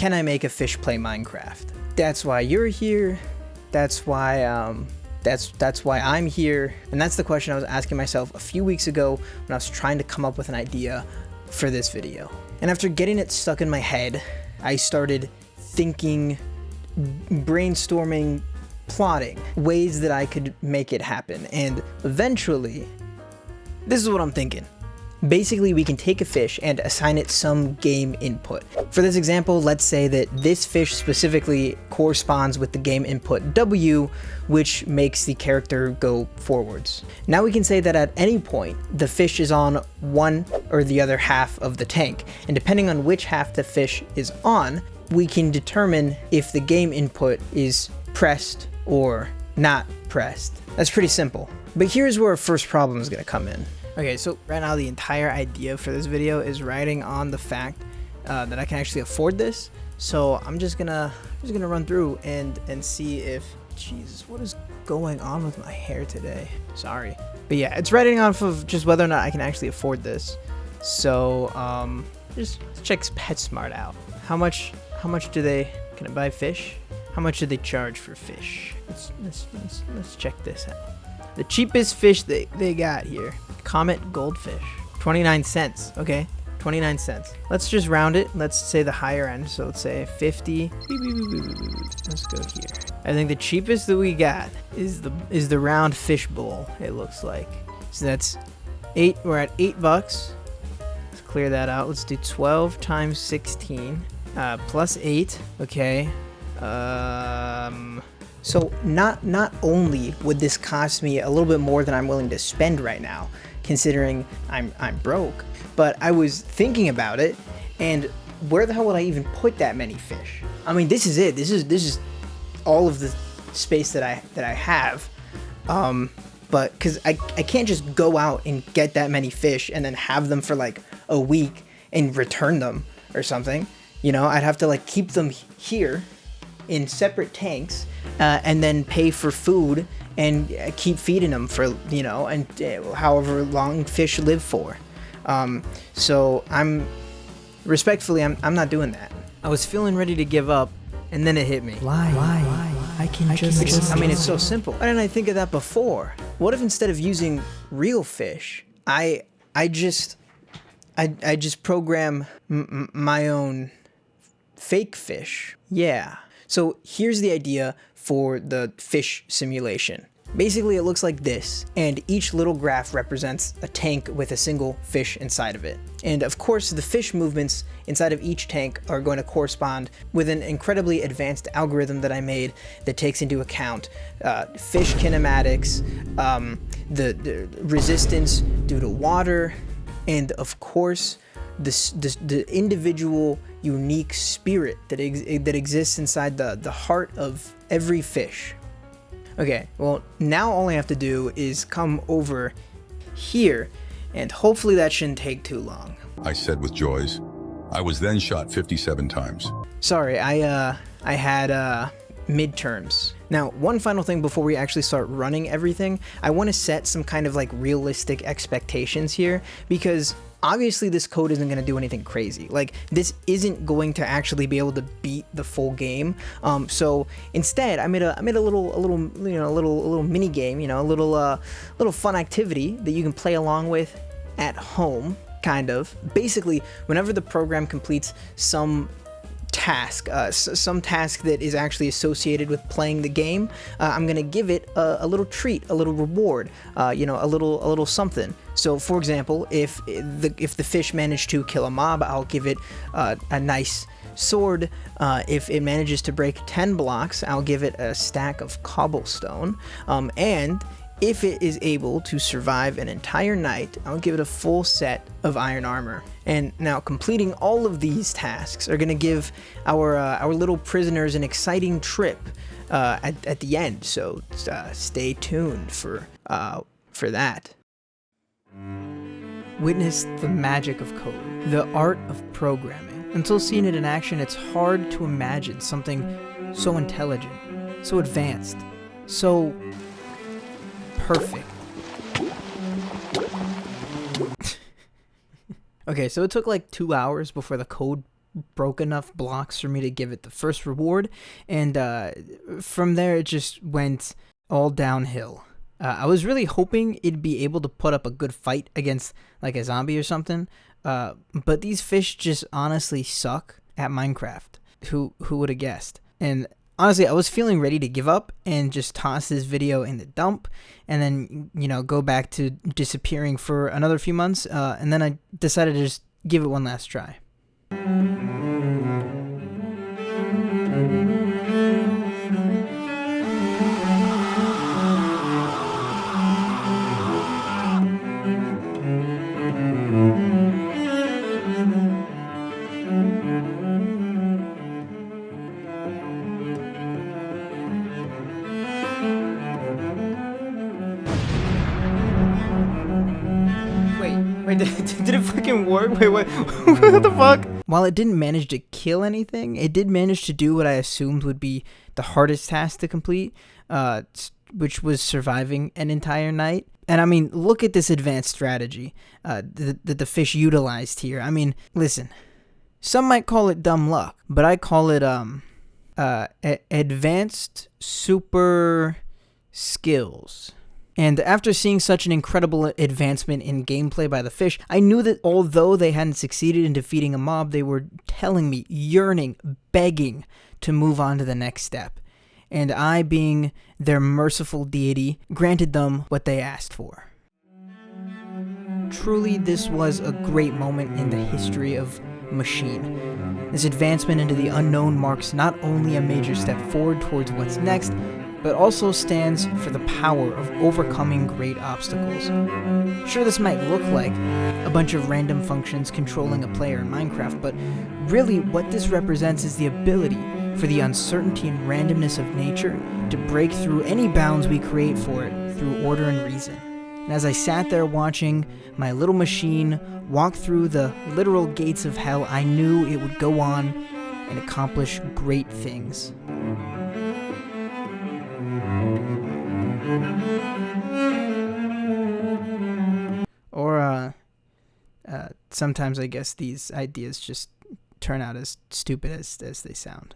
can I make a fish play Minecraft? That's why you're here. That's why that's why I'm here. And that's the question I was asking myself a few weeks ago when I was trying to come up with an idea for this video. And after getting it stuck in my head, I started thinking, brainstorming, plotting ways that I could make it happen. And eventually, this is what I'm thinking. Basically, we can take a fish and assign it some game input. For this example, let's say that this fish specifically corresponds with the game input W, which makes the character go forwards. Now we can say that at any point, the fish is on one or the other half of the tank, and depending on which half the fish is on, we can determine if the game input is pressed or not pressed. That's pretty simple. But here's where our first problem is gonna come in. Okay, so right now the entire idea for this video is riding on the fact that I can actually afford this. So I'm just gonna run through and see if, Jesus, what is going on with my hair today? Sorry, but yeah, it's riding off of just whether or not I can actually afford this. So just let's check PetSmart out. How much do they? Can I buy fish? How much do they charge for fish? Let's check this out. The cheapest fish they got here. Comet goldfish, 29 cents. Okay, 29 cents. Let's just round it. Let's say the higher end. So let's say 50. Let's go here. I think the cheapest that we got is the round fish bowl. It looks like. So that's 8. We're at $8. Let's clear that out. Let's do 12 times 16 plus 8. Okay. So not only would this cost me a little bit more than I'm willing to spend right now, considering I'm broke, but I was thinking about it, and where the hell would I even put that many fish? I mean, this is it. This is all of the space that I have. But because I can't just go out and get that many fish and then have them for like a week and return them or something. You know, I'd have to like keep them here in separate tanks, and then pay for food and keep feeding them for, you know, and however long fish live for. So I'm not doing that. I was feeling ready to give up, and then it hit me. Why? I mean, it's so simple. Why didn't I think of that before? What if instead of using real fish, I just program my own fake fish? Yeah. So here's the idea for the fish simulation. Basically, it looks like this, and each little graph represents a tank with a single fish inside of it. And of course, the fish movements inside of each tank are going to correspond with an incredibly advanced algorithm that I made that takes into account fish kinematics, the resistance due to water, and of course, the individual unique spirit that exists inside the heart of every fish. Okay, well, now all I have to do is come over here, and hopefully that shouldn't take too long. I said with Joyce. I was then shot 57 times. Sorry, I had midterms. Now, one final thing before we actually start running everything, I want to set some kind of like realistic expectations here, because obviously this code isn't going to do anything crazy. Like, this isn't going to actually be able to beat the full game. So instead, I made a little mini game, you know, a little fun activity that you can play along with at home, kind of. Basically, whenever the program completes some task, some task that is actually associated with playing the game, I'm gonna give it a little treat, a little reward, you know, a little something. So, for example, if the fish managed to kill a mob, I'll give it a nice sword. If it manages to break 10 blocks, I'll give it a stack of cobblestone. And if it is able to survive an entire night, I'll give it a full set of iron armor. And now completing all of these tasks are going to give our little prisoners an exciting trip at the end. So stay tuned for that. Witness the magic of code, the art of programming. Until seeing it in action, it's hard to imagine something so intelligent, so advanced, so perfect. Okay, so it took like 2 hours before the code broke enough blocks for me to give it the first reward, and from there it just went all downhill. I was really hoping it'd be able to put up a good fight against like a zombie or something, but these fish just honestly suck at Minecraft. Who would have guessed? And honestly, I was feeling ready to give up and just toss this video in the dump and then, go back to disappearing for another few months. And then I decided to just give it one last try. Wait, did it fucking work? Wait, what the fuck? While it didn't manage to kill anything, it did manage to do what I assumed would be the hardest task to complete, which was surviving an entire night. And I mean, look at this advanced strategy that the fish utilized here. I mean, listen, some might call it dumb luck, but I call it advanced super skills. And after seeing such an incredible advancement in gameplay by the fish, I knew that although they hadn't succeeded in defeating a mob, they were telling me, yearning, begging to move on to the next step. And I, being their merciful deity, granted them what they asked for. Truly, this was a great moment in the history of Machine. This advancement into the unknown marks not only a major step forward towards what's next, but also stands for the power of overcoming great obstacles. Sure, this might look like a bunch of random functions controlling a player in Minecraft, but really what this represents is the ability for the uncertainty and randomness of nature to break through any bounds we create for it through order and reason. And as I sat there watching my little machine walk through the literal gates of hell, I knew it would go on and accomplish great things. Or, sometimes I guess these ideas just turn out as stupid as they sound.